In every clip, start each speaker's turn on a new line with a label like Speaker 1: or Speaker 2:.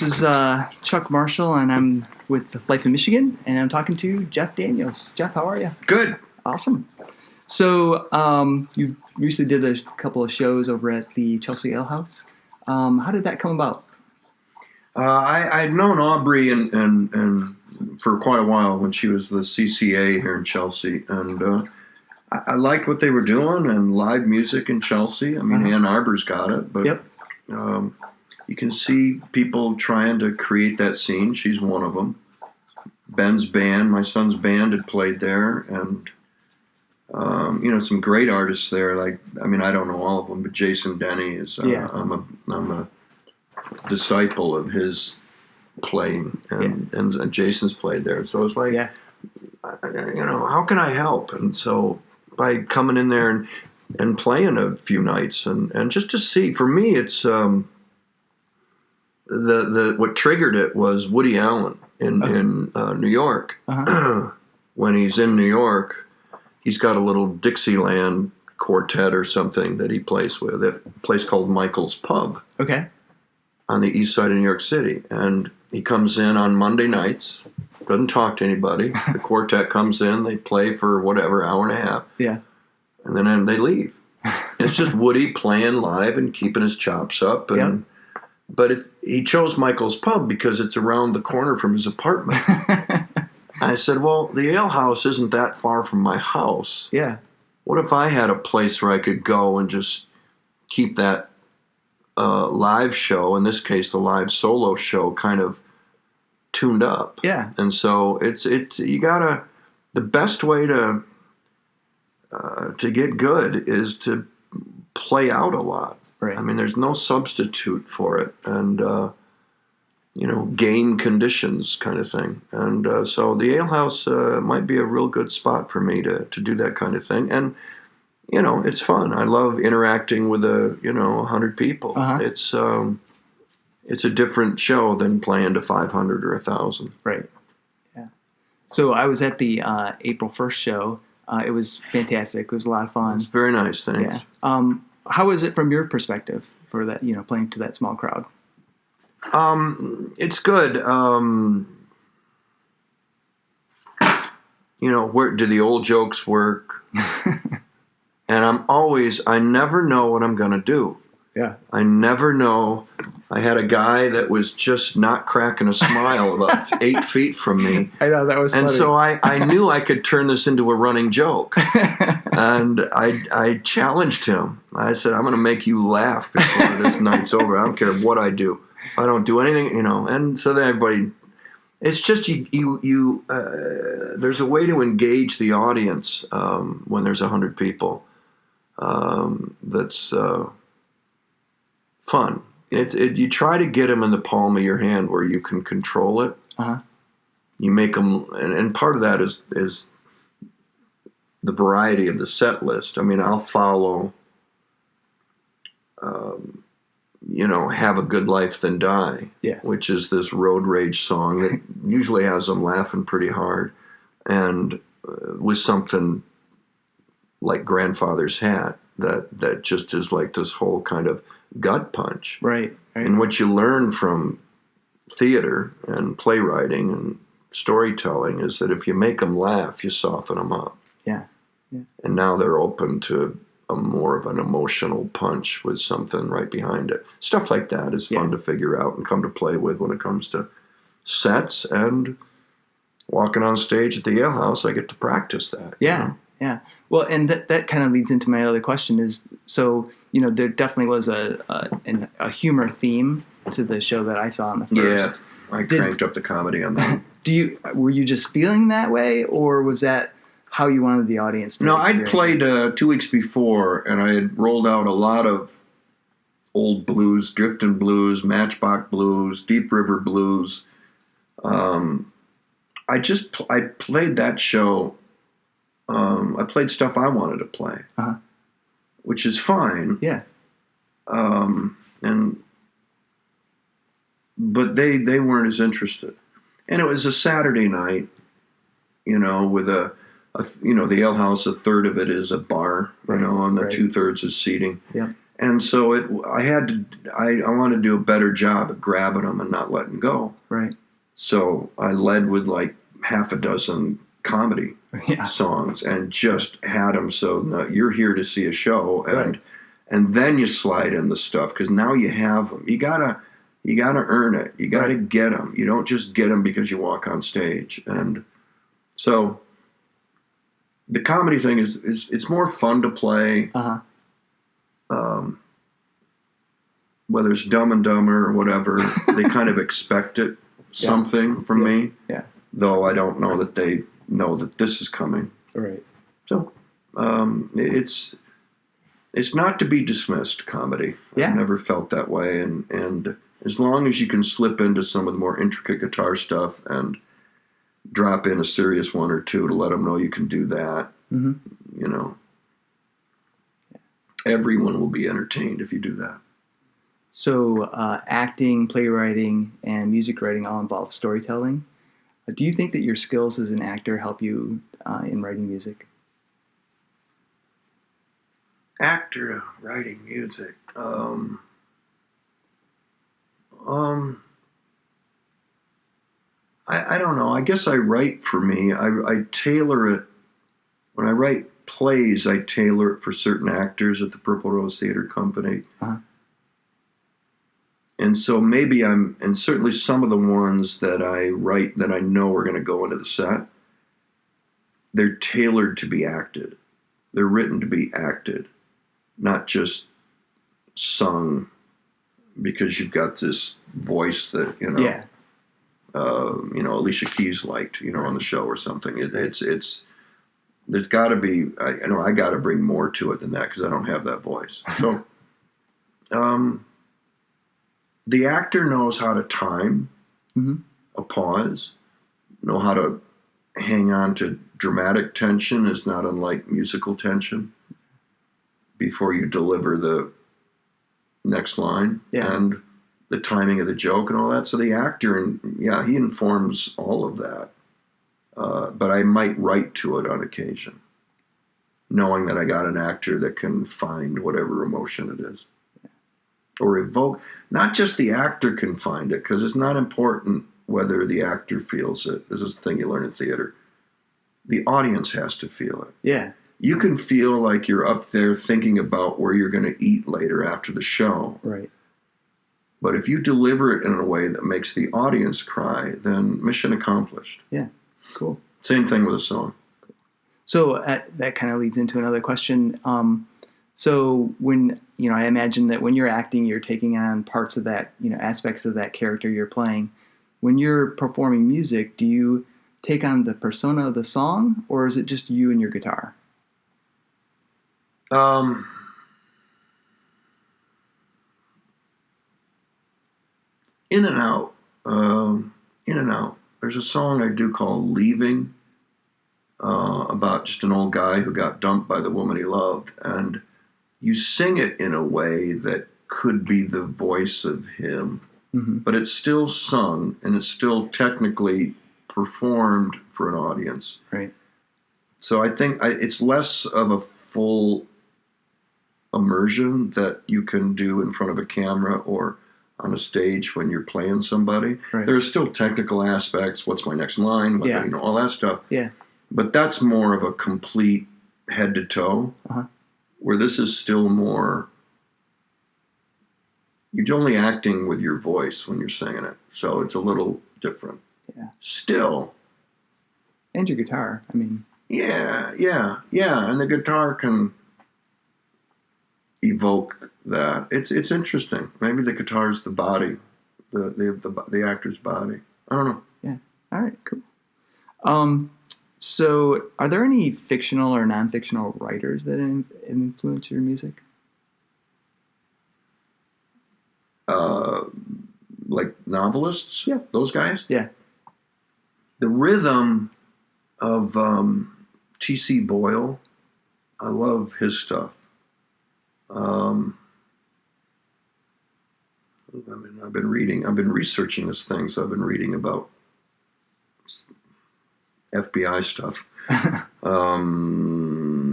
Speaker 1: This is Chuck Marshall, and I'm with Life in Michigan, and I'm talking to Jeff Daniels. Jeff, how are you?
Speaker 2: Good.
Speaker 1: Awesome. So you recently did a couple of shows over at the Chelsea Ale House. How did that come about?
Speaker 2: I'd known Aubrey and for quite a while when she was the CCA here in Chelsea, and I liked what they were doing and live music in Chelsea. I mean, Ann Arbor's got it, but
Speaker 1: Yep.
Speaker 2: You can see people trying to create that scene. She's one of them. Ben's band, my son's band, had played there, and some great artists there. Like, I mean, I don't know all of them, but Jason Denny is. I'm a disciple of his playing, and Jason's played there. So it's like, how can I help? And so by coming in there and playing a few nights and just to see, for me, it's what triggered it was Woody Allen in New York. When he's in New York, he's got a little Dixieland quartet or something that he plays with at a place called Michael's Pub.
Speaker 1: Okay.
Speaker 2: On the east side of New York City. And he comes in on Monday nights, doesn't talk to anybody. The quartet comes in, they play for whatever, hour and a half.
Speaker 1: Yeah.
Speaker 2: And then they leave. It's just Woody playing live and keeping his chops up. And But he chose Michael's Pub because it's around the corner from his apartment. I said, well, the ale house isn't that far from my house.
Speaker 1: Yeah.
Speaker 2: What if I had a place where I could go and just keep that live show, in this case the live solo show, kind of tuned up?
Speaker 1: Yeah.
Speaker 2: And so you gotta, the best way to get good is to play out a lot.
Speaker 1: Right.
Speaker 2: I mean, there's no substitute for it, and game conditions kind of thing. And so the ale house might be a real good spot for me to do that kind of thing. And it's fun. I love interacting with 100 people. It's a different show than playing to 500 or 1,000.
Speaker 1: Right. Yeah. So I was at the April 1st show. It was fantastic. It was a lot of fun.
Speaker 2: It's very nice. Thanks.
Speaker 1: Yeah. How is it from your perspective for that? Playing to that small crowd.
Speaker 2: It's good. Where do the old jokes work? And I never know what I'm going to do.
Speaker 1: Yeah.
Speaker 2: I never know. I had a guy that was just not cracking a smile about 8 feet from me.
Speaker 1: I know, that was funny.
Speaker 2: And so I knew I could turn this into a running joke. And I challenged him. I said, I'm going to make you laugh before this night's over. I don't care what I do. I don't do anything, And so then everybody, it's just you there's a way to engage the audience when there's 100 people. That's fun. You try to get them in the palm of your hand where you can control it. You make them, and part of that is the variety of the set list. I mean, I'll follow, Have a Good Life Then Die, which is this road rage song that usually has them laughing pretty hard, and with something like Grandfather's Hat that just is like this whole kind of gut punch.
Speaker 1: Right.
Speaker 2: And what you learn from theater and playwriting and storytelling is that if you make them laugh, you soften them up.
Speaker 1: Yeah.
Speaker 2: And now they're open to a more of an emotional punch with something right behind it. Stuff like that is fun to figure out and come to play with when it comes to sets and walking on stage at the Ale House. I get to practice that.
Speaker 1: Yeah. Yeah. Well, and that kind of leads into my other question is, so, there definitely was a humor theme to the show that I saw on the first.
Speaker 2: Yeah, I cranked up the comedy on that.
Speaker 1: Were you just feeling that way, or was that how you wanted the audience to
Speaker 2: I'd played 2 weeks before, and I had rolled out a lot of old blues, drifting blues, matchbox blues, deep river blues. I played that show. I played stuff I wanted to play, which is fine.
Speaker 1: Yeah.
Speaker 2: But they weren't as interested, and it was a Saturday night, with the Ale House. A third of it is a bar, and the 2/3 is seating.
Speaker 1: Yeah.
Speaker 2: And so I wanted to do a better job at grabbing them and not letting go.
Speaker 1: Right.
Speaker 2: So I led with like half a dozen comedy
Speaker 1: Yeah.
Speaker 2: songs and just had them so no, you're here to see a show,
Speaker 1: Right.
Speaker 2: and then you slide in the stuff because now you have them. You gotta earn it. You gotta
Speaker 1: Right.
Speaker 2: get them. You don't just get them because you walk on stage. And so the comedy thing is it's more fun to play.
Speaker 1: Uh-huh.
Speaker 2: Whether it's Dumb and Dumber or whatever, they kind of expect it something from me.
Speaker 1: Yeah.
Speaker 2: Though I don't know that they know that this is coming.
Speaker 1: Right.
Speaker 2: So it's not to be dismissed, comedy.
Speaker 1: Yeah.
Speaker 2: I've never felt that way. And as long as you can slip into some of the more intricate guitar stuff and drop in a serious one or two to let them know you can do that, you know, everyone will be entertained if you do that.
Speaker 1: So acting, playwriting, and music writing all involve storytelling. Do you think that your skills as an actor help you in writing music?
Speaker 2: Actor writing music. I don't know. I guess I write for me. I tailor it. When I write plays, I tailor it for certain actors at the Purple Rose Theater Company.
Speaker 1: Uh-huh.
Speaker 2: And so maybe and certainly some of the ones that I write that I know are going to go into the set, they're tailored to be acted. They're written to be acted, not just sung because you've got this voice that, Alicia Keys liked, on the show or something. There's got to be, I got to bring more to it than that because I don't have that voice. So, the actor knows how to time a pause, know how to hang on to dramatic tension is not unlike musical tension before you deliver the next line and the timing of the joke and all that. So the actor, he informs all of that. But I might write to it on occasion, knowing that I got an actor that can find whatever emotion it is. Or evoke, not just the actor can find it, because it's not important whether the actor feels it. This is the thing you learn in theater. The audience has to feel it.
Speaker 1: Yeah.
Speaker 2: You can feel like you're up there thinking about where you're going to eat later after the show.
Speaker 1: Right.
Speaker 2: But if you deliver it in a way that makes the audience cry, then mission accomplished.
Speaker 1: Yeah. Cool.
Speaker 2: Same thing with a song.
Speaker 1: So that kind of leads into another question. So when, I imagine that when you're acting, you're taking on parts of that, aspects of that character you're playing. When you're performing music, do you take on the persona of the song, or is it just you and your guitar?
Speaker 2: In and out. There's a song I do called Leaving, about just an old guy who got dumped by the woman he loved. And you sing it in a way that could be the voice of him, but it's still sung and it's still technically performed for an audience.
Speaker 1: Right.
Speaker 2: So I think it's less of a full immersion that you can do in front of a camera or on a stage when you're playing somebody.
Speaker 1: Right.
Speaker 2: There are still technical aspects. What's my next line? All that stuff.
Speaker 1: Yeah.
Speaker 2: But that's more of a complete head to toe, where this is still more, you're only acting with your voice when you're singing it. So it's a little different.
Speaker 1: Yeah.
Speaker 2: Still.
Speaker 1: And your guitar. I mean. Yeah.
Speaker 2: And the guitar can evoke that. It's interesting. Maybe the guitar's the body, the actor's body. I don't know.
Speaker 1: Yeah. All right. Cool. So, are there any fictional or non-fictional writers that influence your music?
Speaker 2: Like novelists?
Speaker 1: Yeah.
Speaker 2: Those guys?
Speaker 1: Yeah.
Speaker 2: The rhythm of T.C. Boyle, I love his stuff. I've been researching this thing, so I've been reading about FBI stuff.
Speaker 1: Has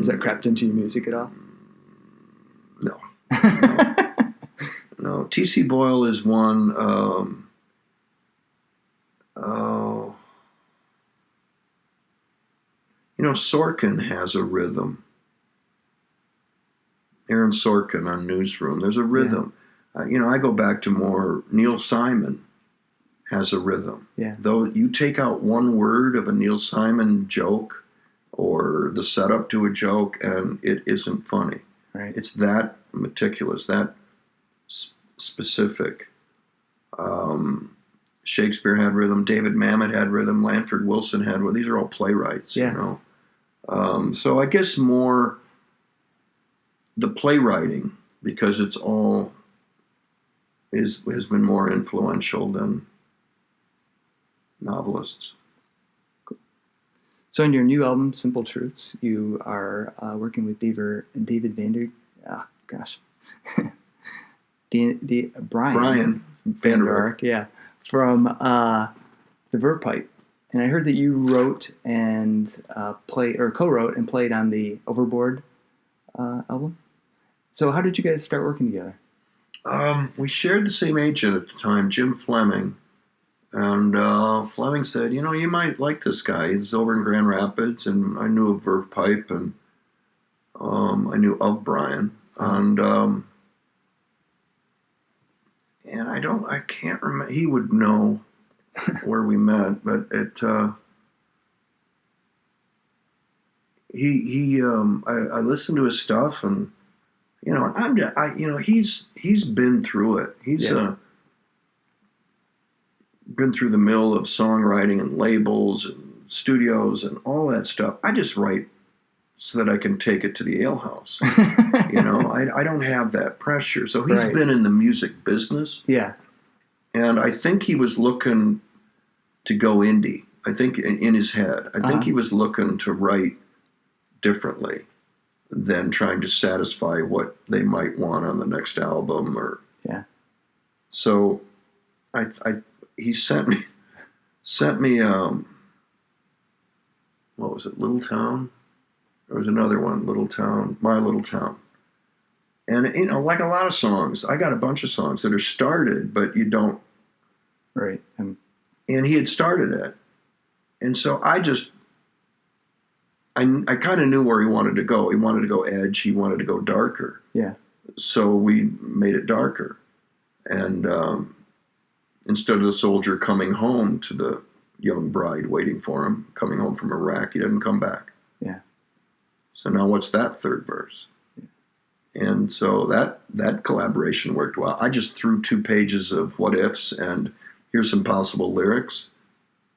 Speaker 1: that crept into your music at all?
Speaker 2: No. No, T.C. Boyle is one. Oh, Sorkin has a rhythm. Aaron Sorkin on Newsroom. There's a rhythm. Yeah. I go back to more Neil Simon has a rhythm.
Speaker 1: Yeah.
Speaker 2: Though you take out one word of a Neil Simon joke or the setup to a joke, and it isn't funny.
Speaker 1: Right.
Speaker 2: It's that meticulous, that specific. Shakespeare had rhythm. David Mamet had rhythm. Lanford Wilson had rhythm. These are all playwrights,
Speaker 1: Yeah.
Speaker 2: So I guess more the playwriting, because it's all has been more influential than novelists.
Speaker 1: Cool. So in your new album, Simple Truths, you are working with David Brian Vanderark, yeah, from the Verve Pipe. And I heard that you wrote and co-wrote and played on the Overboard album. So how did you guys start working together?
Speaker 2: We shared the same agent at the time, Jim Fleming. And Fleming said, you might like this guy. He's over in Grand Rapids. And I knew of Verve Pipe, and I knew of Brian. And I can't remember. He would know where we met, but I listened to his stuff, and he's been through it. He's been through the mill of songwriting and labels and studios and all that stuff. I just write so that I can take it to the alehouse. I don't have that pressure. So he's been in the music business.
Speaker 1: Yeah.
Speaker 2: And I think he was looking to go indie. I think in his head, I think he was looking to write differently than trying to satisfy what they might want on the next album. So he sent me what was it, Little Town? There was another one, Little Town, My Little Town. And, like a lot of songs, I got a bunch of songs that are started, but you don't.
Speaker 1: Right.
Speaker 2: And he had started it. And so I kind of knew where he wanted to go. He wanted to go edge. He wanted to go darker.
Speaker 1: Yeah.
Speaker 2: So we made it darker. And instead of the soldier coming home to the young bride waiting for him, coming home from Iraq, he didn't come back.
Speaker 1: Yeah.
Speaker 2: So now what's that third verse? And so that collaboration worked well. I just threw 2 pages of what ifs and here's some possible lyrics,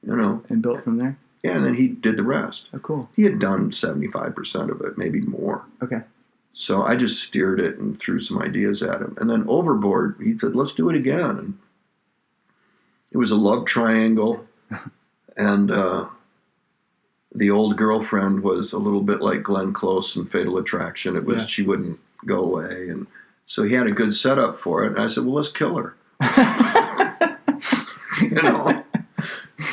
Speaker 1: And built from there?
Speaker 2: Yeah, and then he did the rest.
Speaker 1: Oh, cool.
Speaker 2: He had done 75% of it, maybe more.
Speaker 1: Okay.
Speaker 2: So I just steered it and threw some ideas at him. And then Overboard, he said, let's do it again. And it was a love triangle. And the old girlfriend was a little bit like Glenn Close in Fatal Attraction. It was she wouldn't go away, and so he had a good setup for it. And I said, "Well, let's kill her."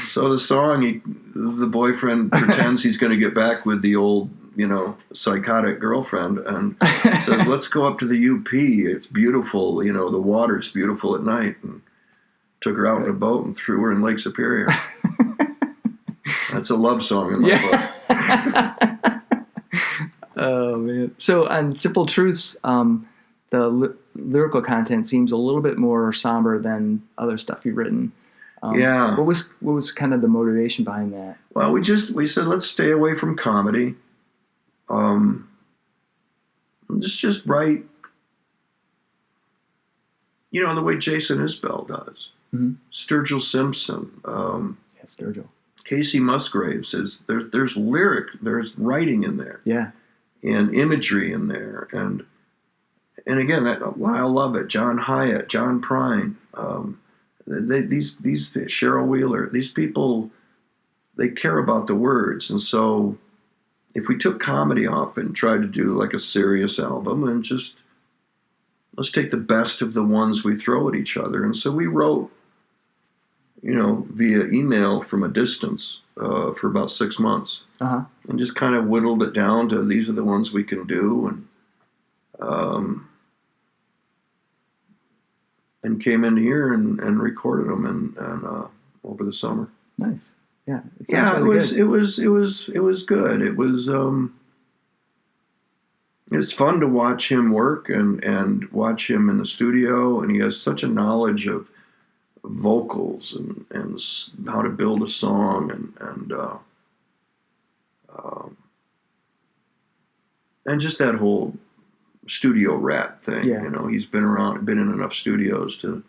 Speaker 2: So the song, the boyfriend pretends he's going to get back with the old, psychotic girlfriend, and says, "Let's go up to the UP. It's beautiful. The water's beautiful at night." And took her out in a boat and threw her in Lake Superior. That's a love song in my book.
Speaker 1: Oh, man. So on Simple Truths, the lyrical content seems a little bit more somber than other stuff you've written. What was kind of the motivation behind that?
Speaker 2: Well, we said, let's stay away from comedy. Just write, the way Jason Isbell does.
Speaker 1: Mm-hmm.
Speaker 2: Sturgill Simpson.
Speaker 1: Sturgill.
Speaker 2: Casey Musgraves there's there's writing in there.
Speaker 1: Yeah.
Speaker 2: And imagery in there. And again, I love it. John Hyatt, John Prine, these Cheryl Wheeler, these people, they care about the words. And so if we took comedy off and tried to do like a serious album and just let's take the best of the ones we throw at each other. And so we wrote, via email from a distance for about 6 months.
Speaker 1: Uh-huh.
Speaker 2: And just kind of whittled it down to these are the ones we can do. And and came in here and recorded them and over the summer.
Speaker 1: Nice. Yeah.
Speaker 2: It was good. It was it's fun to watch him work and watch him in the studio, and he has such a knowledge of vocals and how to build a song and just that whole studio rat thing.
Speaker 1: Yeah.
Speaker 2: You know, he's been in enough studios to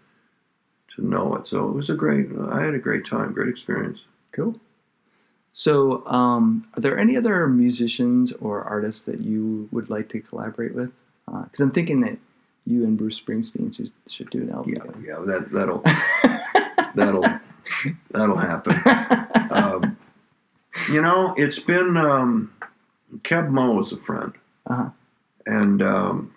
Speaker 2: know it. So it was I had a great time, great experience.
Speaker 1: Cool. So, are there any other musicians or artists that you would like to collaborate with? Because I'm thinking that you and Bruce Springsteen should do an album together.
Speaker 2: Yeah, that'll happen. You know, it's been Keb Mo is a friend, and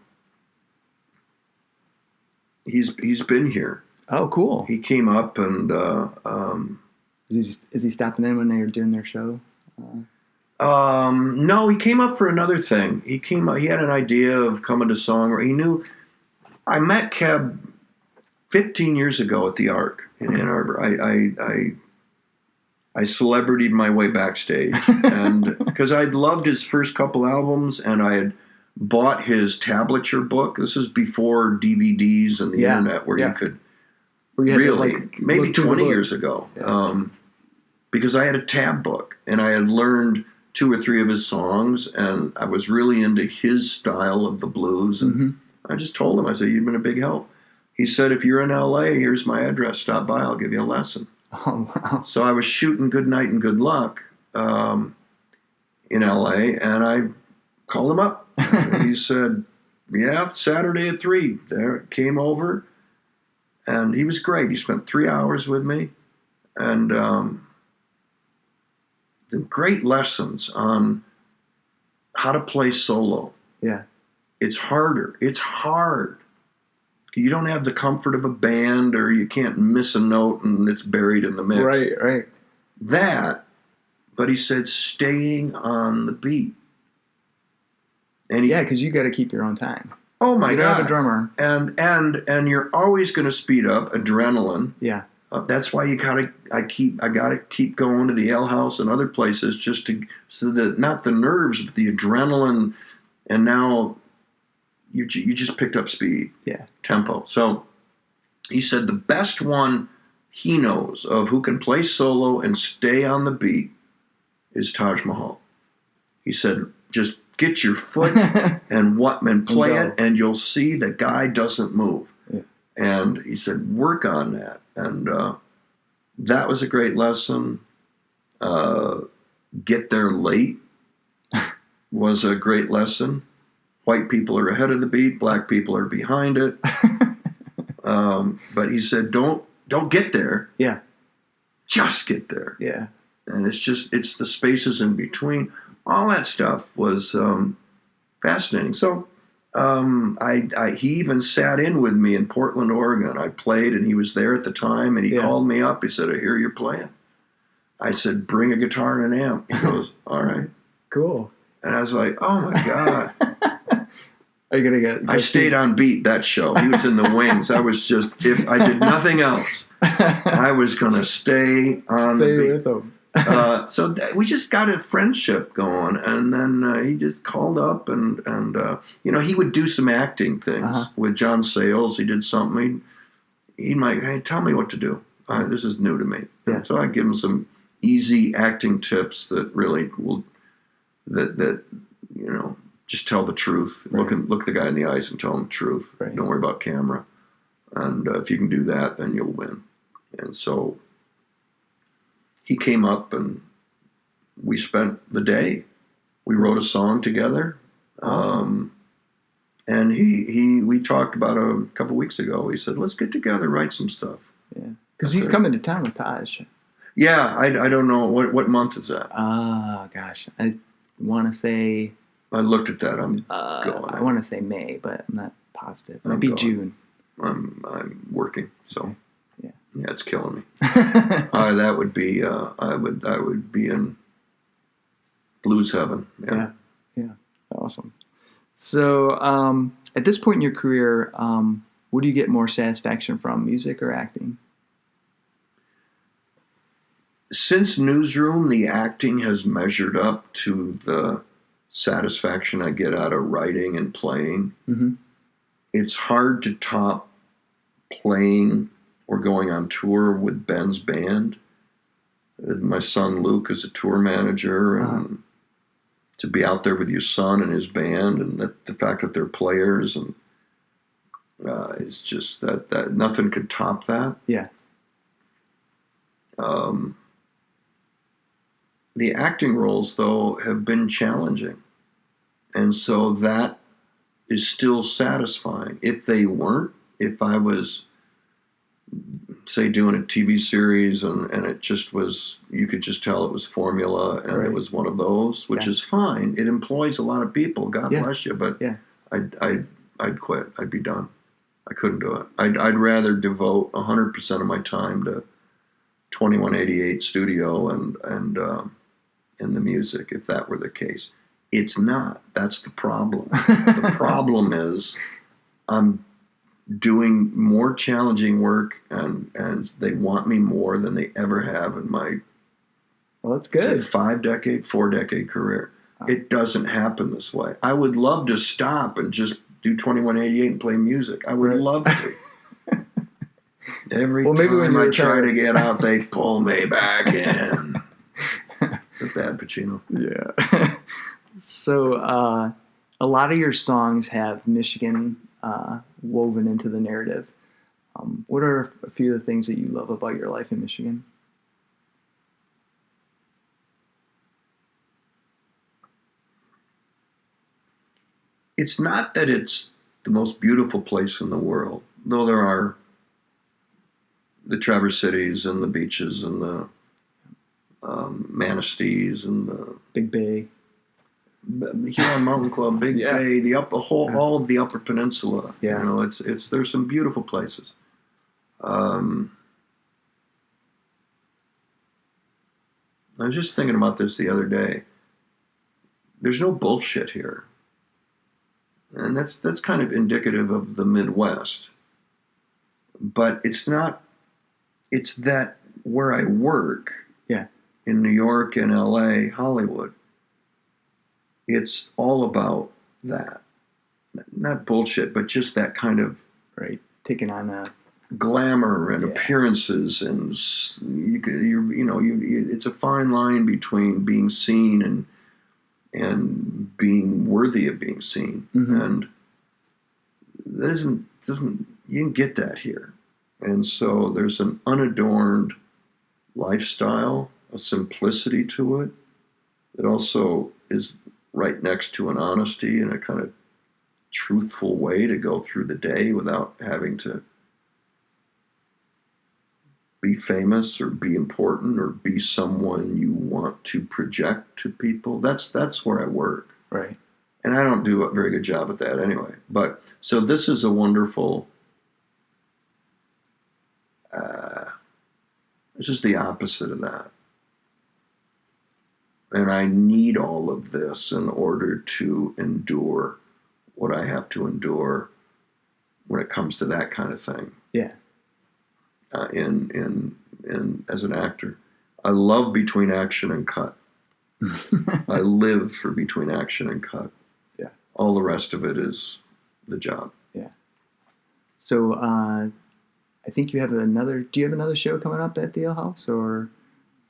Speaker 2: he's been here.
Speaker 1: Oh, cool.
Speaker 2: He came up and.
Speaker 1: Is he stopping in when they're doing their show?
Speaker 2: No, he came up for another thing. He had an idea of coming to song. He knew. I met Keb 15 years ago at the Arc in Ann Arbor. I celebritied my way backstage, and because I'd loved his first couple albums, and I had bought his tablature book. This is before DVDs and the internet, where you could. Really, maybe 20 years ago, because I had a tab book and I had learned 2 or 3 of his songs, and I was really into his style of the blues. And I just told him, I said, "You've been a big help." He said, "If you're in LA, here's my address. Stop by. I'll give you a lesson."
Speaker 1: Oh, wow.
Speaker 2: So I was shooting Good Night and Good Luck in LA, and I called him up. He said, "Yeah, Saturday at 3. There, came over. And he was great. He spent 3 hours with me, and great lessons on how to play solo.
Speaker 1: Yeah.
Speaker 2: It's harder. It's hard. You don't have the comfort of a band, or you can't miss a note and it's buried in the mix.
Speaker 1: Right.
Speaker 2: But he said staying on the beat. And
Speaker 1: because you got to keep your own time.
Speaker 2: Oh my God!
Speaker 1: You don't have a drummer,
Speaker 2: and you're always going to speed up adrenaline.
Speaker 1: Yeah,
Speaker 2: that's why you gotta. I gotta keep going to the ale house and other places just so that not the nerves, but the adrenaline. And now you just picked up speed, tempo. So he said the best one he knows of who can play solo and stay on the beat is Taj Mahal. He said just. Get your foot and play it, and you'll see the guy doesn't move. Yeah. And he said, work on that. And that was a great lesson. Get there late was a great lesson. White people are ahead of the beat, black people are behind it. But he said, don't get there.
Speaker 1: Yeah.
Speaker 2: Just get there.
Speaker 1: Yeah.
Speaker 2: And it's the spaces in between. All that stuff was fascinating. So he even sat in with me in Portland, Oregon. I played, and he was there at the time, and he called me up. He said, "I hear you're playing." I said, "Bring a guitar and an amp." He goes, "All right."
Speaker 1: Cool.
Speaker 2: And I was like, "Oh, my God."
Speaker 1: Are you going to
Speaker 2: I stayed on beat that show. He was in the wings. I was just, if I did nothing else, I was going to stay on the beat.
Speaker 1: With him.
Speaker 2: So we just got a friendship going, and then he just called up, and he would do some acting things with John Sayles. He did something. He might, hey, tell me what to do. This is new to me. Yeah. So I give him some easy acting tips that really will just tell the truth. Right. Look the guy in the eyes and tell him the truth. Right. Don't worry about camera. And if you can do that, then you'll win. And so he came up, and we spent the day. We wrote a song together. Awesome. And we talked about a couple weeks ago. He said, let's get together, write some stuff.
Speaker 1: Yeah. Because he's coming to town with Taj.
Speaker 2: Yeah, I don't know. What month is that?
Speaker 1: Gosh. I want to say...
Speaker 2: I looked at that. I'm going.
Speaker 1: I want to say May, but I'm not positive. It might be June.
Speaker 2: I'm working, so... Okay. Yeah, it's killing me. That would be. I would be in blues heaven. Yeah.
Speaker 1: Awesome. So, at this point in your career, what do you get more satisfaction from, music or acting?
Speaker 2: Since Newsroom, the acting has measured up to the satisfaction I get out of writing and playing.
Speaker 1: Mm-hmm.
Speaker 2: It's hard to top playing or going on tour with Ben's band. My son Luke is a tour manager, and to be out there with your son and his band, and the fact that they're players, and it's just that nothing could top that.
Speaker 1: Yeah.
Speaker 2: The acting roles, though, have been challenging, and so that is still satisfying. If they weren't, if I was, say, doing a TV series and it just was, you could just tell it was formula, and
Speaker 1: Right.
Speaker 2: it was one of those, which is fine. It employs a lot of people. God bless you, but I'd quit. I'd be done. I couldn't do it. I'd rather devote 100% of my time to 2188 studio and the music, if that were the case. It's not. That's the problem. The problem is I'm doing more challenging work, and they want me more than they ever have in my
Speaker 1: Well, that's good.
Speaker 2: 4-decade career. It doesn't happen this way. I would love to stop and just do 2188 and play music. I would love to. Every time I try to get out, they pull me back in. The bad Pacino.
Speaker 1: Yeah. So a lot of your songs have Michigan woven into the narrative. What are a few of the things that you love about your life in Michigan?
Speaker 2: It's not that it's the most beautiful place in the world, though there are the Traverse Cities and the beaches and the Manastees and the
Speaker 1: Big Bay,
Speaker 2: Huron Mountain Club, Big Bay, all of the Upper Peninsula.
Speaker 1: Yeah.
Speaker 2: You know, it's there's some beautiful places. I was just thinking about this the other day. There's no bullshit here. And that's kind of indicative of the Midwest. But it's not, it's that where I work, in New York and LA, Hollywood, it's all about that. Not bullshit, but just that kind of
Speaker 1: taking on a
Speaker 2: glamour and appearances, and it's a fine line between being seen and being worthy of being seen.
Speaker 1: Mm-hmm.
Speaker 2: And doesn't you can get that here. And so there's an unadorned lifestyle, a simplicity to it that also is right next to an honesty and a kind of truthful way to go through the day without having to be famous or be important or be someone you want to project to people. That's where I work.
Speaker 1: Right.
Speaker 2: And I don't do a very good job at that anyway. But so this is a wonderful, it's just the opposite of that. And I need all of this in order to endure what I have to endure when it comes to that kind of thing.
Speaker 1: Yeah.
Speaker 2: In as an actor, I love between action and cut. I live for between action and cut.
Speaker 1: Yeah.
Speaker 2: All the rest of it is the job.
Speaker 1: Yeah. So I think you have another. Do you have another show coming up at the Ale House, or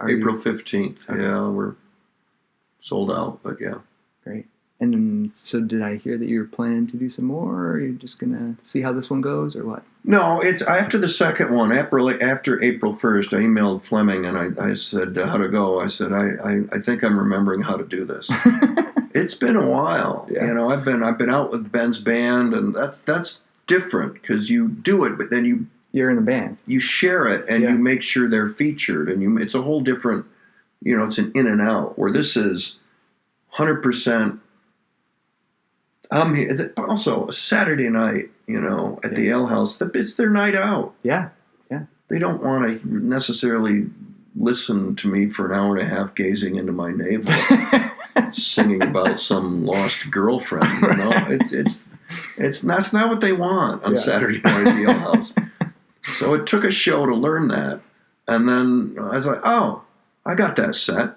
Speaker 2: April 15th?
Speaker 1: Okay.
Speaker 2: Yeah, we're sold out, but yeah.
Speaker 1: Great. And then, so did I hear that you were planning to do some more, or are you just gonna see how this one goes, or what?
Speaker 2: No, it's after the second one. After April 1st, I emailed Fleming and I said, how'd it go? I said, I think I'm remembering how to do this. It's been a while.
Speaker 1: Yeah.
Speaker 2: You know, I've been out with Ben's band, and that's different because you do it, but then
Speaker 1: you're in the band.
Speaker 2: You share it, and you make sure they're featured, and it's a whole different, it's an in and out, where this is 100%. I'm here. Also, a Saturday night, at the Ale House, it's their night out.
Speaker 1: Yeah, yeah.
Speaker 2: They don't want to necessarily listen to me for an hour and a half gazing into my navel, singing about some lost girlfriend. That's not what they want on Saturday Night at the Ale House. So it took a show to learn that. And then I was like, oh, I got that set.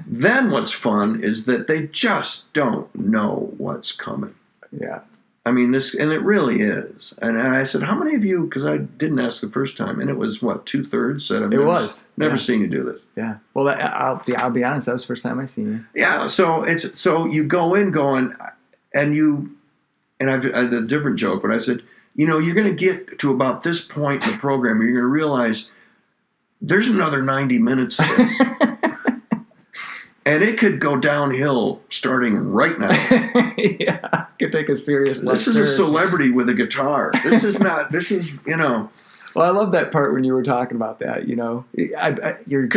Speaker 2: Then what's fun is that they just don't know what's coming.
Speaker 1: Yeah.
Speaker 2: I mean, and it really is. And I said, how many of you, because I didn't ask the first time, and it was, what, 2/3 said, I've never seen you do this.
Speaker 1: Yeah. Well, I'll be honest, that was the first time I seen you.
Speaker 2: Yeah, so you go in going, and I had a different joke, but I said, you're going to get to about this point in the program where you're going to realize there's another 90 minutes of this. And it could go downhill starting right now.
Speaker 1: Yeah, could take a serious lesson.
Speaker 2: This is a celebrity with a guitar. This is. Well,
Speaker 1: I love that part when you were talking about that, you're here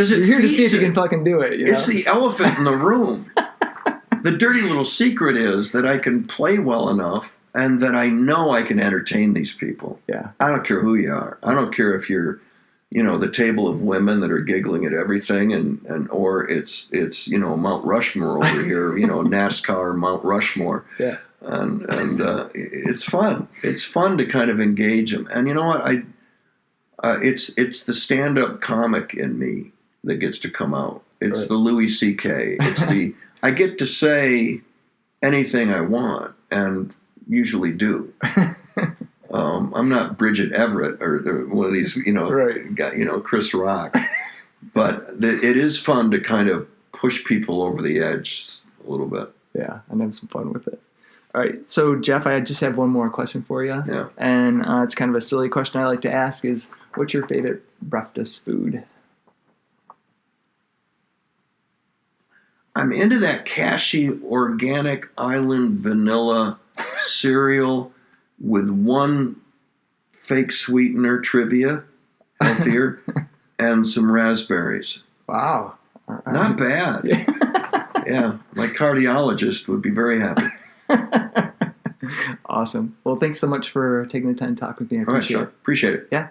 Speaker 1: to see if you can fucking do it.
Speaker 2: It's the elephant in the room. The dirty little secret is that I can play well enough and that I know I can entertain these people.
Speaker 1: Yeah.
Speaker 2: I don't care who you are. I don't care if you're, the table of women that are giggling at everything or it's Mount Rushmore over here, NASCAR Mount Rushmore.
Speaker 1: Yeah.
Speaker 2: And it's fun. It's fun to kind of engage them. And you know what? It's the stand-up comic in me that gets to come out. It's the Louis C.K. It's I get to say anything I want and usually do. I'm not Bridget Everett or one of these, Chris Rock. But it is fun to kind of push people over the edge a little bit.
Speaker 1: Yeah, and have some fun with it. All right, so Jeff, I just have one more question for you.
Speaker 2: Yeah.
Speaker 1: And it's kind of a silly question I like to ask is, what's your favorite breakfast food?
Speaker 2: I'm into that cashy organic island vanilla cereal with one fake sweetener, trivia, healthier, and some raspberries.
Speaker 1: Wow.
Speaker 2: Not bad. Yeah, my cardiologist would be very happy.
Speaker 1: Awesome. Well, thanks so much for taking the time to talk with me. I
Speaker 2: appreciate it.
Speaker 1: Yeah.